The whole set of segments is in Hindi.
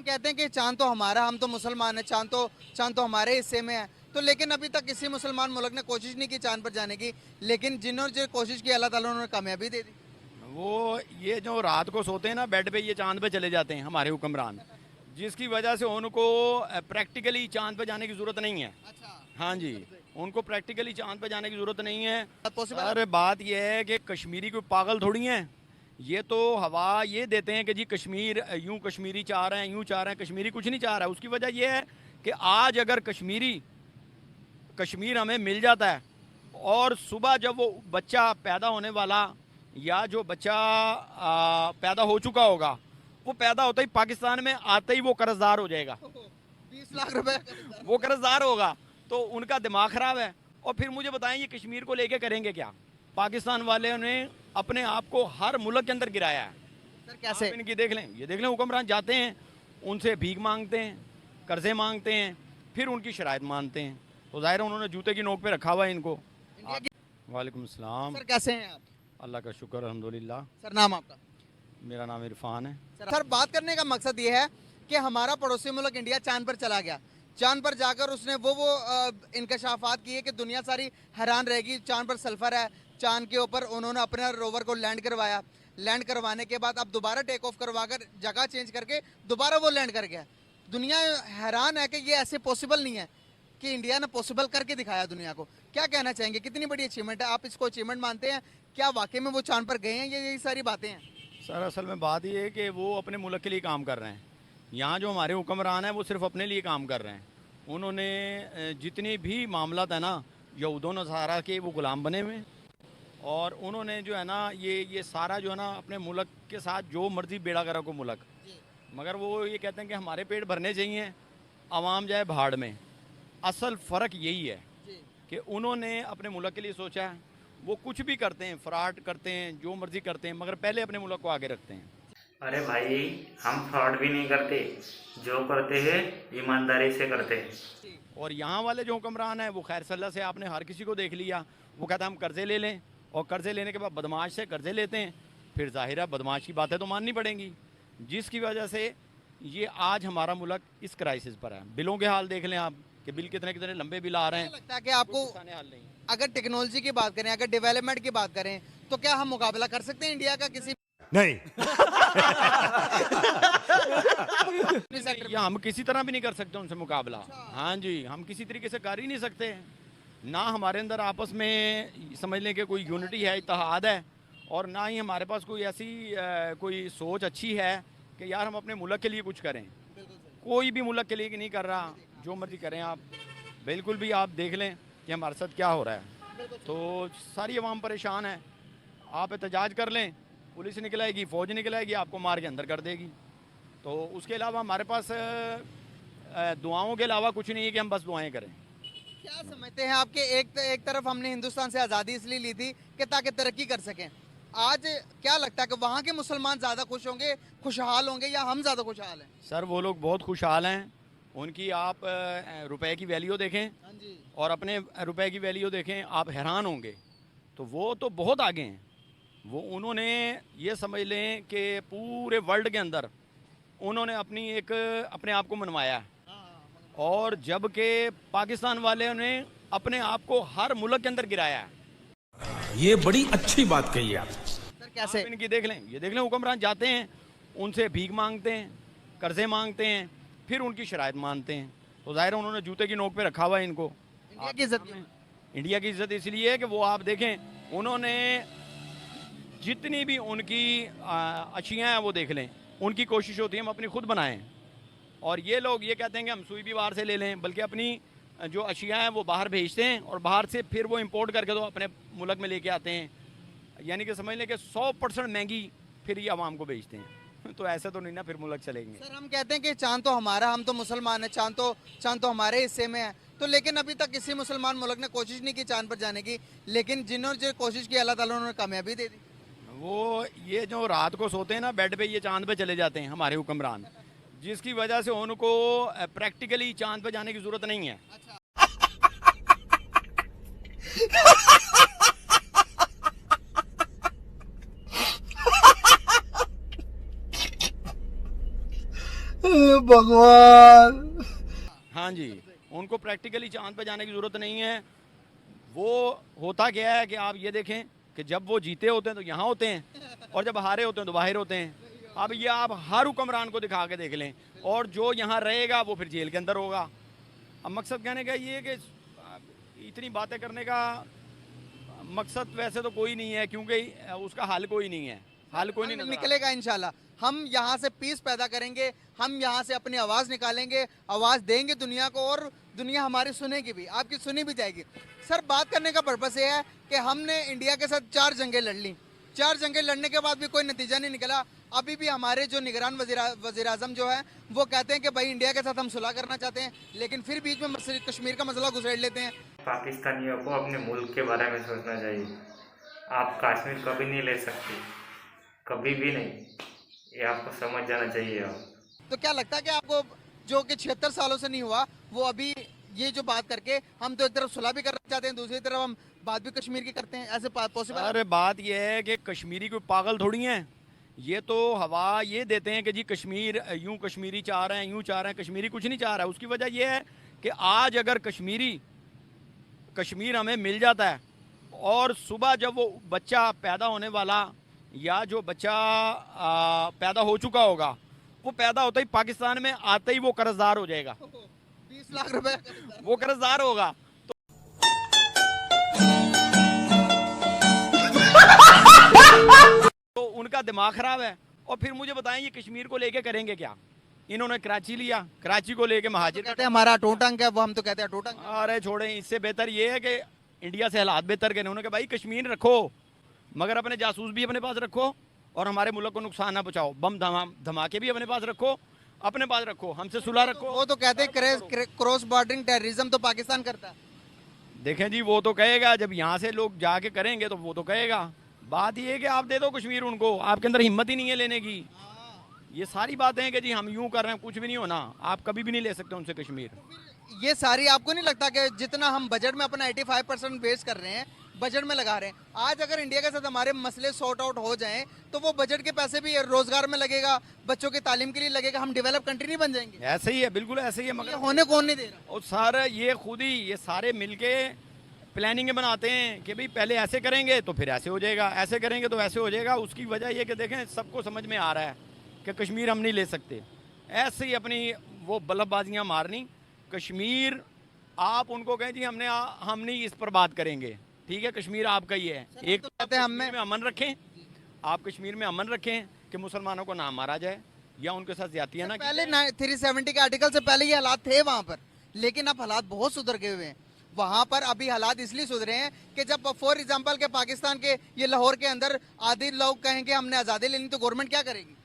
हम कहते हैं कि चांद तो हमारा, हम तो मुसलमान है, चांद तो हमारे हिस्से में है, तो लेकिन अभी तक किसी मुसलमान मुल्क ने कोशिश नहीं की चांद पर जाने की, लेकिन जिन्होंने जो कोशिश की अल्लाह ताला उन्होंने कामयाबी दे दी। वो ये जो रात को सोते हैं ना बेड पे, ये चांद पे चले जाते हैं हमारे हुक्मरान, जिसकी वजह से उनको प्रैक्टिकली चांद पे जाने की ज़रूरत नहीं है। अच्छा, हाँ जी, उनको प्रैक्टिकली चांद पे जाने की ज़रूरत नहीं है। पॉसिबल। अरे बात यह है कि कश्मीरी कोई पागल थोड़ी हैं। ये तो हवा ये देते हैं कि जी कश्मीर यूं कश्मीरी चाह रहे हैं, यूं चाह रहे हैं। कश्मीरी कुछ नहीं चाह रहा है। उसकी वजह यह है कि आज अगर कश्मीर हमें मिल जाता है, और सुबह जब वो बच्चा पैदा होने वाला या जो बच्चा पैदा हो चुका होगा, वो पैदा होता ही पाकिस्तान में आते ही वो कर्जदार हो जाएगा। 20 लाख रुपए। वो कर्जदार होगा तो उनका दिमाग खराब है। और फिर मुझे बताएं ये कश्मीर को लेके करेंगे क्या? पाकिस्तान वाले ने अपने आप को हर मुल्क के अंदर गिराया है। सर कैसे? आप इनकी देख लें, ये देख लें, हुक्मरान जाते हैं, उनसे भीख मांगते हैं, कर्जे मांगते हैं, फिर उनकी शराइत मानते हैं। तो जाहिर है उन्होंने जूते की नोक पे रखा हुआ है इनको। इंडिया की। वालेकुम सलाम। सर कैसे हैं आप? अल्लाह का शुक्र अल्हम्दुलिल्लाह। सर नाम आपका? मेरा नाम इरफान है। सर बात करने का मकसद ये है कि हमारा पड़ोसी मुल्क इंडिया चांद पर चला गया। चांद पर जाकर उसने वो इंकशाफात किए कि दुनिया सारी हैरान रहेगी। चांद पर सल्फर है, चांद के ऊपर उन्होंने अपने रोवर को लैंड करवाया। लैंड करवाने के बाद अब दोबारा टेक ऑफ करवाकर जगह चेंज करके दोबारा वो लैंड कर गया। दुनिया हैरान है कि ये ऐसे पॉसिबल नहीं है कि इंडिया ने पॉसिबल करके दिखाया दुनिया को। क्या कहना चाहेंगे, कितनी बड़ी अचीवमेंट है? आप इसको अचीवमेंट मानते हैं? क्या वाकई में वो चांद पर गए हैं? ये यही सारी बातें हैं। सर असल में बात ये है कि वो अपने मुल्क के लिए काम कर रहे हैं। यहाँ जो हमारे हुक्मरान हैं वो सिर्फ अपने लिए काम कर रहे हैं। उन्होंने जितनी भी मामलात है ना, यहूदो नसारा के वो गुलाम बने हुए हैं। और उन्होंने जो है ना ये सारा जो है ना अपने मुल्क के साथ जो मर्जी बेड़ा करा को मुल्क, मगर वो ये कहते हैं कि हमारे पेट भरने चाहिए, आवाम जाए भाड़ में। असल फ़र्क यही है कि उन्होंने अपने मुल्क के लिए सोचा है। वो कुछ भी करते हैं, फ्रॉड करते हैं, जो मर्जी करते हैं, मगर पहले अपने मुल्क को आगे रखते हैं। अरे भाई, हम फ्रॉड भी नहीं करते, जो करते हैं ईमानदारी से करते हैं। और यहाँ वाले जो हुक्मरान हैं वो खैर सल्ला से आपने हर किसी को देख लिया। वो कहता है हम कर्ज़े ले लें, और कर्ज़े लेने के बाद बदमाश से कर्ज़े लेते हैं। फिर ज़ाहिर है बदमाश की बातें तो माननी पड़ेंगी, जिसकी वजह से ये आज हमारा मुल्क इस क्राइसिस पर है। बिलों के हाल देख लें आप कि बिल कितने कितने लंबे बिल आ रहे हैं। लगता है कि आपको हाल नहीं। अगर टेक्नोलॉजी की बात करें, अगर डेवलपमेंट की बात करें, तो क्या हम मुकाबला कर सकते हैं इंडिया का किसी नहीं। सेक्टर में? या हम किसी तरह भी नहीं कर सकते उनसे मुकाबला। हाँ जी, हम किसी तरीके से कर ही नहीं सकते। ना हमारे अंदर आपस में समझ लें कि कोई यूनिटी है, इत्तेहाद है, और ना ही हमारे पास कोई ऐसी कोई सोच अच्छी है कि यार हम अपने मुल्क के लिए कुछ करें। कोई भी मुल्क के लिए नहीं कर रहा, जो मर्जी करें आप। बिल्कुल भी आप देख लें कि हमारे साथ क्या हो रहा है। तो सारी अवाम परेशान है। आप एहतजाज कर लें, पुलिस निकल आएगी, फ़ौज निकल आएगी, आपको मार के अंदर कर देगी। तो उसके अलावा हमारे पास दुआओं के अलावा कुछ नहीं है कि हम बस दुआएं करें। क्या समझते हैं आपके एक तरफ हमने हिंदुस्तान से आज़ादी इसलिए ली थी कि ताकि तरक्की कर सकें। आज क्या लगता है कि वहाँ के मुसलमान ज़्यादा खुश होंगे, खुशहाल होंगे, या हम ज़्यादा खुशहाल हैं? सर वो लोग बहुत खुशहाल हैं। उनकी आप रुपए की वैल्यू देखें हाँ जी। और अपने रुपए की वैल्यू देखें, आप हैरान होंगे। तो वो तो बहुत आगे हैं। वो उन्होंने ये समझ लें कि पूरे वर्ल्ड के अंदर उन्होंने अपने आप को मनवाया है। और जबकि पाकिस्तान वाले ने अपने आप को हर मुल्क के अंदर गिराया है। ये बड़ी अच्छी बात कही आप। सर कैसे? आप इनकी देख लें, ये देख लें, हुक्मरान जाते हैं, उनसे भीख मांगते हैं, कर्जे मांगते हैं, फिर उनकी शराइत मानते हैं। तो जाहिर है उन्होंने जूते की नोक पे रखा हुआ है इनको। इंडिया की इज्जत क्यों? इंडिया की इज्जत इसलिए है कि वो आप देखें, उन्होंने जितनी भी उनकी अशियाँ हैं वो देख लें, उनकी कोशिश होती है हम अपनी खुद बनाएं। और ये लोग ये कहते हैं कि हम सुई भी बाहर से ले लें, बल्कि अपनी जो अशियाँ हैं वो बाहर भेजते हैं, और बाहर से फिर वो इंपोर्ट करके तो अपने मुल्क में लेके आते हैं। यानी कि समझ लें कि 100% महंगी फिर ये आवाम को बेचते हैं। तो ऐसे तो नहीं ना फिर मुल्क चलेंगे। सर हम कहते हैं कि चांद तो हमारा, हम तो मुसलमान है, चांद तो हमारे हिस्से में है, तो लेकिन अभी तक किसी मुसलमान मुल्क ने कोशिश नहीं की चांद पर जाने की, लेकिन जिन्होंने जो कोशिश की अल्लाह ताला उन्होंने कामयाबी दे दी। वो ये जो रात को सोते हैं ना बेड पे, ये चांद पे चले जाते हैं हमारे हुक्मरान, जिसकी वजह से उनको प्रैक्टिकली चांद पे जाने की ज़रूरत नहीं है। भगवान। हाँ जी, उनको प्रैक्टिकली चांद पे जाने की ज़रूरत नहीं है। वो होता क्या है कि आप ये देखें कि जब वो जीते होते हैं तो यहाँ होते हैं और जब हारे होते हैं तो बाहर होते हैं। अब ये आप हर हुक्मरान को दिखा के देख लें, और जो यहाँ रहेगा वो फिर जेल के अंदर होगा। अब मकसद कहने का ये है कि इतनी बातें करने का मकसद वैसे तो कोई नहीं है, क्योंकि उसका हल कोई नहीं है, हल कोई नहीं नजर आता। निकलेगा इंशाल्लाह। हम यहाँ से पीस पैदा करेंगे, हम यहाँ से अपनी आवाज़ निकालेंगे, आवाज़ देंगे दुनिया को, और दुनिया हमारी सुनेगी भी, आपकी सुनी भी जाएगी। सर, बात करने का पर्पस ये है कि हमने इंडिया के साथ 4 जंगें लड़ ली, 4 जंगें लड़ने के बाद भी कोई नतीजा नहीं निकला। अभी भी हमारे जो निगरान वज़ीर आज़म जो है वो कहते हैं कि भाई इंडिया के साथ हम सुलह करना चाहते हैं, लेकिन फिर बीच में कश्मीर का मसला घुसेड़ लेते हैं। पाकिस्तानियों को अपने मुल्क के बारे में सोचना चाहिए। आप कश्मीर कभी नहीं ले सकते, कभी भी नहीं, ये आपको समझ जाना चाहिए। आप तो क्या लगता है कि आपको जो कि 76 सालों से नहीं हुआ, वो अभी ये जो बात करके हम तो एक तरफ सुलह भी करना चाहते हैं, दूसरी तरफ हम बात भी कश्मीर की करते हैं, ऐसे पॉसिबल? अरे बात यह है कि कश्मीरी कोई पागल थोड़ी हैं, ये तो हवा ये देते हैं कि जी कश्मीर यूं कश्मीरी चाह रहे हैं, यूं चाह रहे हैं। कश्मीरी कुछ नहीं चाह रहा है। उसकी वजह यह है कि आज अगर कश्मीर हमें मिल जाता है, और सुबह जब वो बच्चा पैदा होने वाला या जो बच्चा पैदा हो चुका होगा, वो पैदा होता ही पाकिस्तान में आते ही वो कर्जदार हो जाएगा, 20 लाख रुपए वो कर्जदार होगा। तो उनका दिमाग खराब है। और फिर मुझे बताएं ये कश्मीर को लेके करेंगे क्या? इन्होंने कराची लिया, कराची को लेके महाजिर कहते हैं हमारा टोटंग है, वो हम तो कहते हैं टोटंग। अरे छोड़ें, इससे बेहतर ये है कि इंडिया से हालात बेहतर करने। उन्होंने कहा भाई कश्मीर रखो, मगर अपने जासूस भी अपने पास रखो और हमारे मुल्क को नुकसान ना पहुंचाओ। बम धमाके भी अपने पास रखो, अपने पास रखो, हमसे सुलह रखो। वो तो कहते हैं क्रॉस बॉर्डरिंग टेररिज्म तो पाकिस्तान करता है। देखें जी, वो तो कहेगा, जब यहाँ से लोग जाके करेंगे तो वो तो कहेगा। बात ये है कि आप दे दो कश्मीर उनको, आपके अंदर हिम्मत ही नहीं है लेने की। ये सारी बातें हैं कि जी हम यूं कर रहे हैं, कुछ भी नहीं होना। आप कभी भी नहीं ले सकते उनसे कश्मीर। ये सारी, आपको नहीं लगता कि जितना हम बजट में अपना 85% वेस्ट कर रहे हैं, बजट में लगा रहे हैं, आज अगर इंडिया के साथ हमारे मसले सॉर्ट आउट हो जाएं तो वो बजट के पैसे भी रोजगार में लगेगा, बच्चों की तालीम के लिए लगेगा, हम डेवलप कंट्री नहीं बन जाएंगे? ऐसे ही है, बिल्कुल ऐसे ही है। ये मगर होने कौन नहीं दे रहा? और सारे ये खुद ही ये सारे मिलके प्लानिंग बनाते हैं कि भाई पहले ऐसे करेंगे तो फिर ऐसे हो जाएगा, ऐसे करेंगे तो ऐसे हो जाएगा। उसकी वजह ये कि देखें, सबको समझ में आ रहा है कि कश्मीर हम नहीं ले सकते। ऐसे ही अपनी वो बल्लबाजियाँ मारनी। कश्मीर आप उनको कहें जी हम नहीं इस पर बात करेंगे, ठीक है, कश्मीर आपका ही है। एक तो कहते हैं में अमन रखें, आप कश्मीर में अमन रखें कि मुसलमानों को ना मारा जाए या उनके साथ ज्यादतियाँ ना। पहले 370 के आर्टिकल से पहले ये हालात थे वहाँ पर, लेकिन अब हालात बहुत सुधर गए हुए हैं वहाँ पर। अभी हालात इसलिए सुधरे हैं कि जब फॉर एग्जांपल के पाकिस्तान के ये लाहौर के अंदर आधे लोग कहेंगे हमने आज़ादी लेनी, तो गवर्नमेंट क्या करेगी?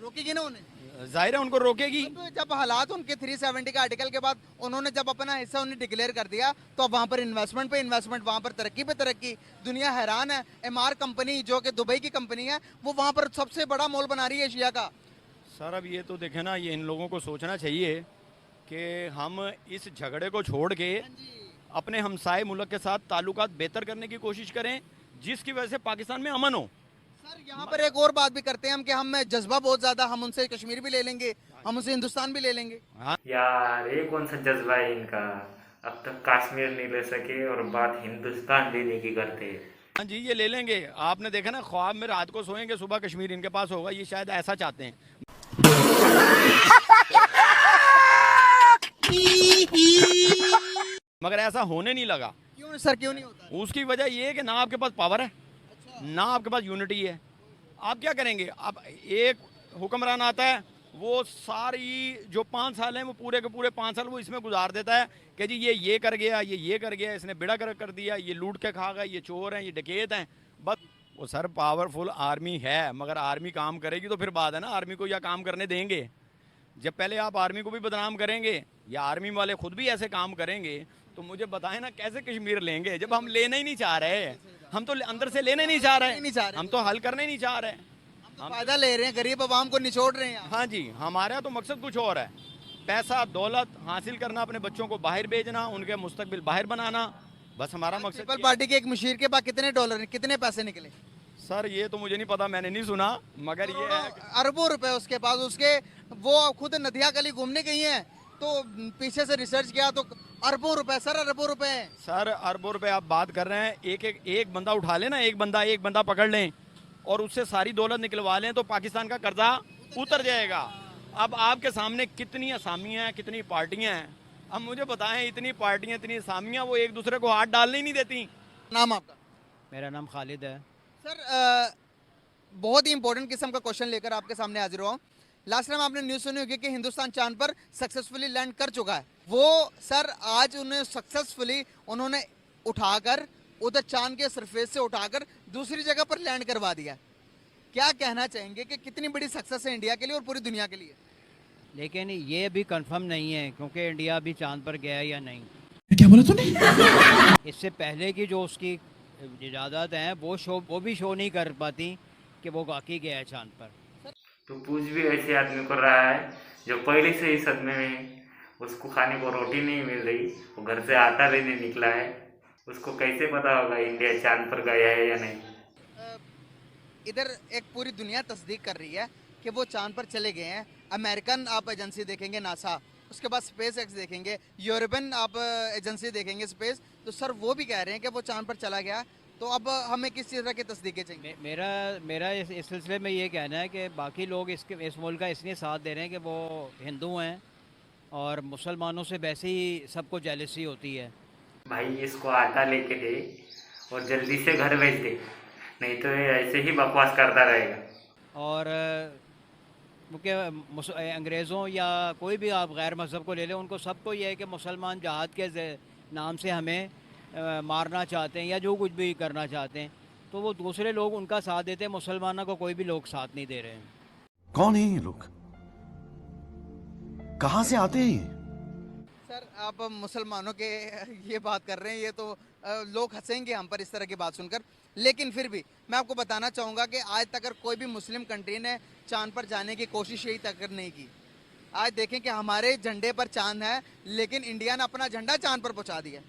रोकेगी ना उन्हें? जाहिर है उनको रोकेगी। तो जब हालात उनके 370 के आर्टिकल के बाद उन्होंने जब अपना हिस्सा उन्हें डिक्लेयर कर दिया, तो अब वहाँ पर इन्वेस्टमेंट पे इन्वेस्टमेंट, वहाँ पर तरक्की पे तरक्की। दुनिया हैरान है। एमआर कंपनी जो कि दुबई की कंपनी है, वो वहाँ पर सबसे बड़ा मॉल बना रही है एशिया का। सर अब ये तो देखें ना, ये इन लोगों को सोचना चाहिए कि हम इस झगड़े को छोड़ के अपने हमसाए मुल्क के साथ ताल्लुकात बेहतर करने की कोशिश करें, जिसकी वजह से पाकिस्तान में अमन हो। सर यहाँ पर एक और बात भी करते हैं हम कि हम जज्बा बहुत ज्यादा, हम उनसे कश्मीर भी ले लेंगे, हम उनसे हिंदुस्तान भी ले लेंगे। हाँ यार, ये कौन सा जज्बा है इनका? अब तक कश्मीर नहीं ले सके और बात हिंदुस्तान लेने की करते हैं। हाँ जी, ये ले लेंगे। आपने देखा ना, ख्वाब में रात को सोएंगे, सुबह कश्मीर इनके पास होगा। ये शायद ऐसा चाहते हैं। मगर ऐसा होने नहीं लगा। क्यों सर, क्यों नहीं होता? उसकी वजह ये है कि ना आपके पास पावर है, ना आपके पास यूनिटी है। आप क्या करेंगे? अब एक हुक्मरान आता है, वो सारी जो 5 साल हैं वो पूरे के पूरे 5 साल वो इसमें गुजार देता है कि जी ये कर गया, ये कर गया, इसने बेड़ा कर दिया, ये लूट के खा गया, ये चोर हैं, ये डकैत हैं। बस वो सर पावरफुल आर्मी है, मगर आर्मी काम करेगी तो फिर बात है ना, आर्मी को या काम करने देंगे? जब पहले आप आर्मी को भी बदनाम करेंगे या आर्मी वाले खुद भी ऐसे काम करेंगे, तो मुझे बताएं ना कैसे कश्मीर लेंगे, जब हम लेना ही नहीं चाह रहे। हम तो अंदर से लेने नहीं चाह रहे, हम तो हल करने नहीं चाह रहे, हम फायदा ले रहे हैं, गरीब आवाम को निचोड़ रहे हैं। हाँ जी, हमारा तो मकसद कुछ और है। पैसा दौलत हासिल करना, अपने बच्चों को बाहर भेजना, उनके मुस्तकबिल बाहर बनाना, बस हमारा मकसद। पीपल पार्टी के एक मुशीर के पास कितने डॉलर, कितने पैसे निकले? सर ये तो मुझे नहीं पता, मैंने नहीं सुना, मगर ये है कि अरबों रुपए उसके पास, उसके वो खुद नदिया गली घूमने गई हैं तो पीछे से रिसर्च किया तो अरबों रुपए, सर अरबों रुपए हैं। सर अरबों रुपए आप बात कर रहे हैं, एक बंदा उठा लें ना, एक बंदा पकड़ लें और उससे सारी दौलत निकलवा लें तो पाकिस्तान का कर्जा उतर जाएगा। अब आपके सामने कितनी असामियाँ हैं, कितनी पार्टियाँ हैं, अब मुझे बताएं, इतनी पार्टियाँ, इतनी असामियाँ, वो एक दूसरे को हाथ डालने ही नहीं देती। नाम आपका? मेरा नाम खालिद है। सर बहुत ही इंपॉर्टेंट किस्म का क्वेश्चन लेकर आपके सामने हाजिर हुआ हूँ। लास्ट टाइम आपने न्यूज़ सुनी होगी कि हिंदुस्तान चांद पर सक्सेसफुली लैंड कर चुका है। वो सर आज उन्हें सक्सेसफुली उन्होंने उठाकर उधर चांद के सरफेस से उठाकर दूसरी जगह पर लैंड करवा दिया। क्या कहना चाहेंगे कि कितनी बड़ी सक्सेस है इंडिया के लिए और पूरी दुनिया के लिए? लेकिन ये अभी कंफर्म नहीं है क्योंकि इंडिया अभी चांद पर गया है या नहीं। क्या बोला तूने? इससे पहले की जो उसकी इजाज़त हैं वो भी शो नहीं कर पाती कि वो वाकई गया है चांद पर। तो पूछ भी ऐसे आदमी को रहा है जो पहले से ही सदमे में है, उसको खाने को रोटी नहीं मिल रही, वो घर से आटा लेने निकला है, उसको कैसे पता होगा इंडिया चांद पर गया है या नहीं? इधर एक पूरी दुनिया तस्दीक कर रही है कि वो चांद पर चले गए हैं। अमेरिकन आप एजेंसी देखेंगे नासा, उसके बाद स्पेस एक्स देखेंगे, यूरोपियन आप एजेंसी देखेंगे स्पेस, तो सर वो भी कह रहे हैं कि वो चांद पर चला गया। तो अब हमें किस चीज़ की तस्दीकें चाहिए? मेरा इस सिलसिले में ये कहना है कि बाकी लोग इस मुल्क का इसलिए साथ दे रहे हैं कि वो हिंदू हैं और मुसलमानों से वैसे ही सबको जेलसी होती है। भाई इसको आटा लेके दे और जल्दी से घर भेज दे, नहीं तो ये ऐसे ही बकवास करता रहेगा। और क्योंकि अंग्रेज़ों या कोई भी आप गैर मज़हब को ले लें, उनको सबको ये है कि मुसलमान जहाद के नाम से हमें मारना चाहते हैं या जो कुछ भी करना चाहते हैं, तो वो दूसरे लोग उनका साथ देते हैं, मुसलमानों को कोई भी लोग साथ नहीं दे रहे हैं। कौन है ये लोग? कहां से आते हैं ये? सर आप मुसलमानों के ये बात कर रहे हैं, ये तो लोग हंसेंगे हम पर इस तरह की बात सुनकर, लेकिन फिर भी मैं आपको बताना चाहूँगा कि आज तक अगर कोई भी मुस्लिम कंट्री ने चांद पर जाने की कोशिश यही तक नहीं की। आज देखें कि हमारे झंडे पर चांद है, लेकिन इंडिया ने अपना झंडा चांद पर पहुँचा दिया।